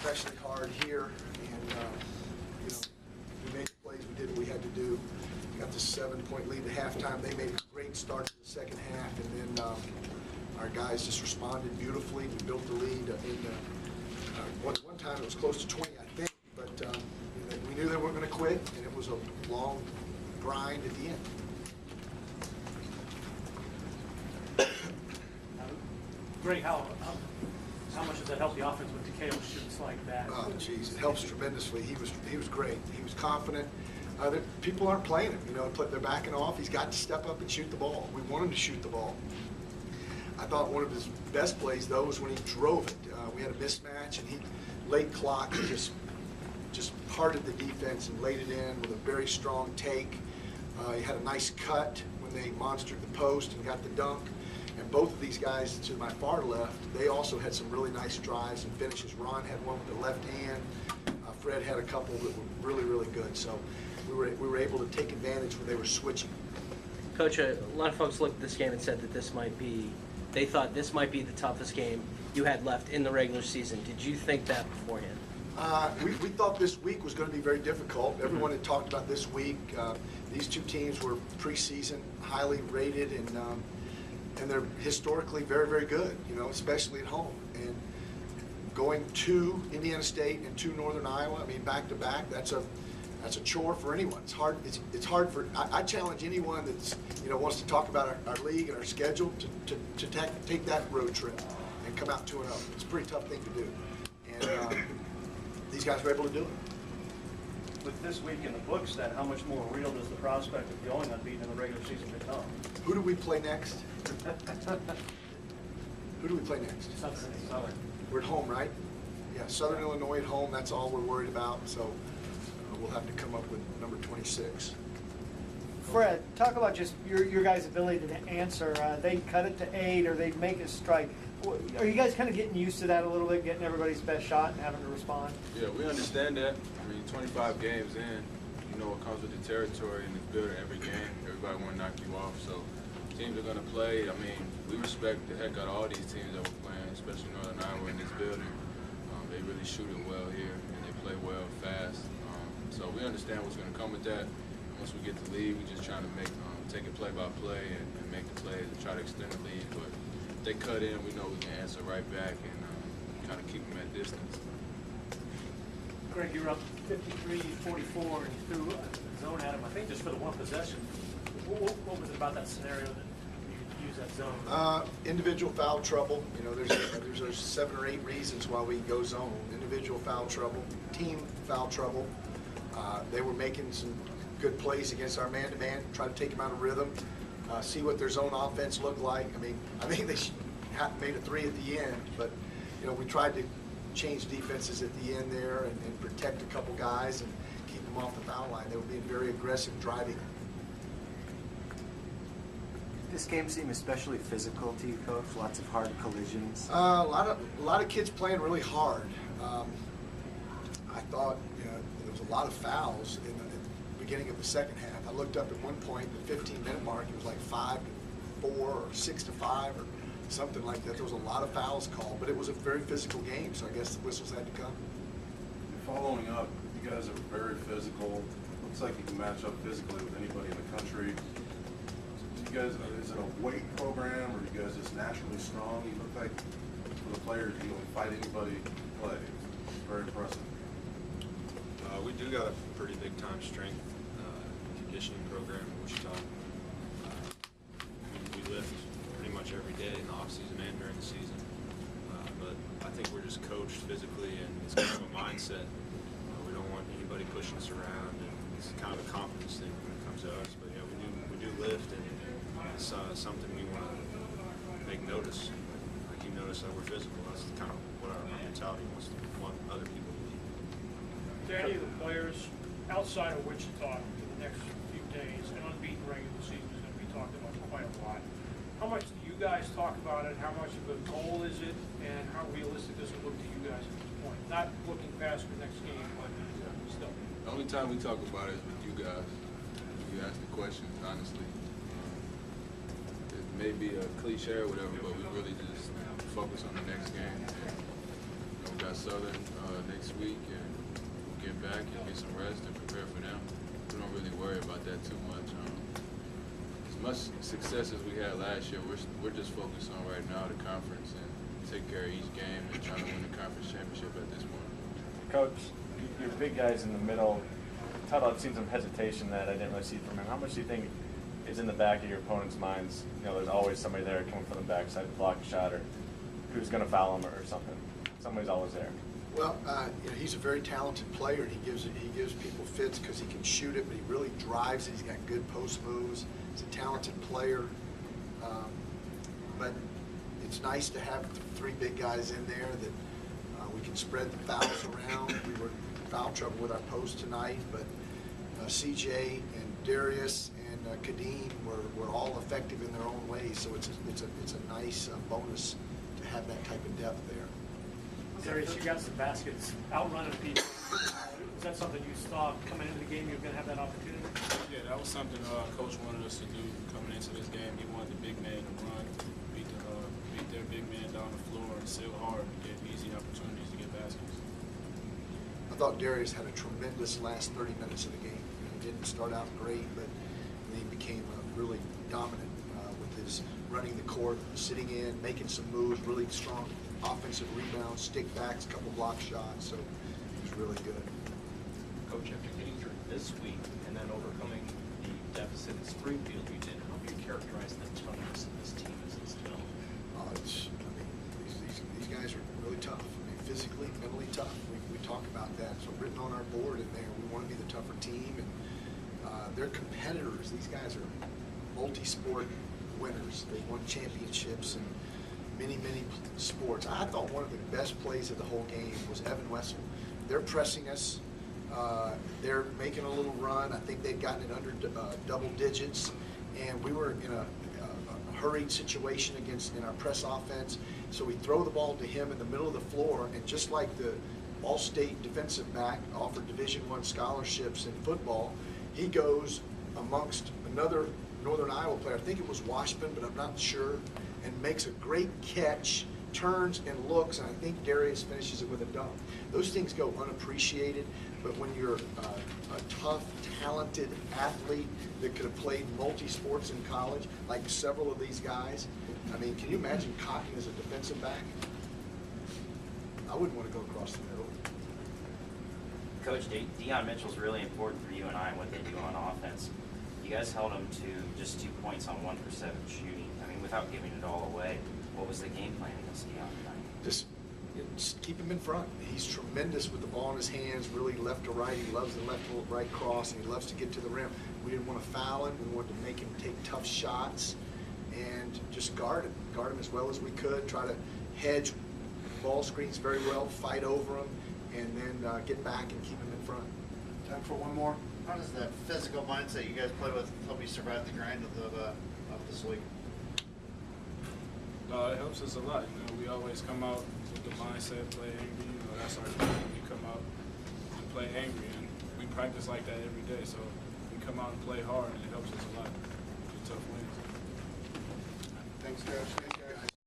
especially hard here, and you know, we made the plays, we did what we had to do. We got the 7-point lead at halftime. They made a great start to the second half, and then our guys just responded beautifully. We built the lead. One time it was close to 20, I think, but we knew they weren't going to quit, and it was a long grind at the end. Greg, how much does that help the offense with DeKale shoots like that? Oh, geez, it helps tremendously. He was great. He was confident. People aren't playing him. They're backing off. He's got to step up and shoot the ball. We want him to shoot the ball. I thought one of his best plays, though, was when he drove it. We had a mismatch, and he late clock just parted the defense and laid it in with a very strong take. He had a nice cut when they monstered the post and got the dunk. And both of these guys to my far left, they also had some really nice drives and finishes. Ron had one with the left hand. Fred had a couple that were really, really good. So we were able to take advantage when they were switching. Coach, a lot of folks looked at this game and said that they thought this might be the toughest game you had left in the regular season. Did you think that beforehand? We thought this week was going to be very difficult. Everyone had talked about this week. These two teams were preseason, highly rated, and they're historically very, very good, especially at home. And going to Indiana State and to Northern Iowa, back to back, that's a chore for anyone. It's hard. It's hard for. I challenge anyone that's wants to talk about our league and our schedule to take that road trip and come out 2-0. It's a pretty tough thing to do, and these guys were able to do it. With this week in the books, then, how much more real does the prospect of going unbeaten in the regular season become? Who do we play next? Who do we play next? Southern. We're at home, right? Yeah, Southern Illinois at home. That's all we're worried about. So we'll have to come up with number 26. Fred, talk about just your guys' ability to answer. They cut it to 8, or they make a strike. Are you guys kind of getting used to that a little bit, getting everybody's best shot and having to respond? Yeah, we understand that. 25 games in, you know what comes with the territory and this building every game. Everybody want to knock you off. So teams are going to play. We respect the heck out of all these teams that we're playing, especially Northern Iowa in this building. They really shoot it well here, and they play well, fast. So we understand what's going to come with that. Once we get the lead, we're just trying to take it play by play and make the plays and try to extend the lead. But if they cut in, we know we can answer right back and kind of keep them at distance. Greg, you were up 53-44 and you threw a zone at him, I think just for the one possession. What was it about that scenario that you used that zone? Individual foul trouble. There's 7 or 8 reasons why we go zone. Individual foul trouble, team foul trouble. They were making some good plays against our man-to-man, try to take them out of rhythm, see what their zone offense looked like. I think they made a 3 at the end, but we tried to change defenses at the end there and protect a couple guys and keep them off the foul line. They were being very aggressive driving. This game seemed especially physical to you, Coach. Lots of hard collisions. A lot of kids playing really hard. I thought there was a lot of fouls in the beginning of the second half. I looked up at one point, the 15-minute mark, it was like 5-4 or 6-5 or something like that. There was a lot of fouls called, but it was a very physical game, so I guess the whistles had to come. Following up, you guys are very physical. Looks like you can match up physically with anybody in the country. Do you guys, is it a weight program, or are you guys just naturally strong? You look like, for the players, you can fight anybody to play. It's very impressive. We do got a pretty big time strength conditioning program in Wichita. We lift pretty much every day in the off season and during the season. But I think we're just coached physically, and it's kind of a mindset. We don't want anybody pushing us around, and it's kind of a confidence thing when it comes to us. But yeah, we do lift, and it's something we want to make notice. Like you notice that we're physical. That's kind of what our mentality wants to want other people to be. Do any of the players outside of Wichita in the next few days, an unbeaten regular season is going to be talked about quite a lot. How much do you guys talk about it? How much of a goal is it? And how realistic does it look to you guys at this point? Not looking past the next game, but still. The only time we talk about it is with you guys. You ask the questions, honestly. It may be a cliche or whatever, but we really just focus on the next game. And, We got Southern next week, and we'll get back and get some rest and prepare for them. We don't really worry about that too much. As much success as we had last year, we're just focused on right now the conference and take care of each game and try to win the conference championship at this point. Coach, your big guys in the middle, Tuttle, I've seen some hesitation that I didn't really see from him. How much do you think is in the back of your opponent's minds? You know, there's always somebody there coming from the backside to block a shot, or who's going to foul him or something. Somebody's always there. Well, you know, he's a very talented player, and he gives people fits because he can shoot it, but he really drives it. He's got good post moves. He's a talented player. But it's nice to have three big guys in there that we can spread the fouls around. We were in foul trouble with our post tonight, but CJ and Darius and Kadeem were all effective in their own ways. So it's a nice bonus to have that type of depth there. Darius, you got some baskets outrunning people. Was that something you thought coming into the game you were going to have that opportunity? Yeah, that was something Coach wanted us to do coming into this game. He wanted the big man to run, beat their big man down the floor, and sail hard and get easy opportunities to get baskets. I thought Darius had a tremendous last 30 minutes of the game. He didn't start out great, but he became really dominant with his running the court, sitting in, making some moves, really strong offensive rebounds, stick backs, a couple block shots. So he was really good. Coach, after getting through this week and then overcoming the deficit in Springfield you did, how would you characterize the toughness of this team as it's developed? These guys are really tough. I mean, physically, mentally tough. We talk about that. So written on our board in there, we want to be the tougher team, and they're competitors. These guys are multi-sport winners. They won championships and many sports. I thought one of the best plays of the whole game was Evan Wessel. They're pressing us. They're making a little run. I think they'd gotten it under double digits, and we were in a hurried situation in our press offense. So we throw the ball to him in the middle of the floor, and just like the All-State defensive back offered Division I scholarships in football, he goes amongst another Northern Iowa player. I think it was Washburn, but I'm not sure, and makes a great catch, turns and looks, and I think Darius finishes it with a dunk. Those things go unappreciated, but when you're a tough, talented athlete that could have played multi-sports in college, like several of these guys, I mean, can you imagine Cotton as a defensive back? I wouldn't want to go across the middle. Coach, Deion Mitchell's really important for you and I and what they do on offense. You guys held him to just 2 points on 1 for 7 shooting. I mean, without giving it all away, what was the game plan against Deion tonight? Just keep him in front. He's tremendous with the ball in his hands, really left to right. He loves the left to right cross, and he loves to get to the rim. We didn't want to foul him. We wanted to make him take tough shots and just guard him as well as we could, try to hedge ball screens very well, fight over him, and then get back and keep him in front. Time for one more. How does that physical mindset you guys play with help you survive the grind of this week? It helps us a lot. You know, we always come out with the mindset, play angry. You know, that's our thing. We come out and play angry, and we practice like that every day. So we come out and play hard, and it helps us a lot. It's a tough wins. Thanks, Coach.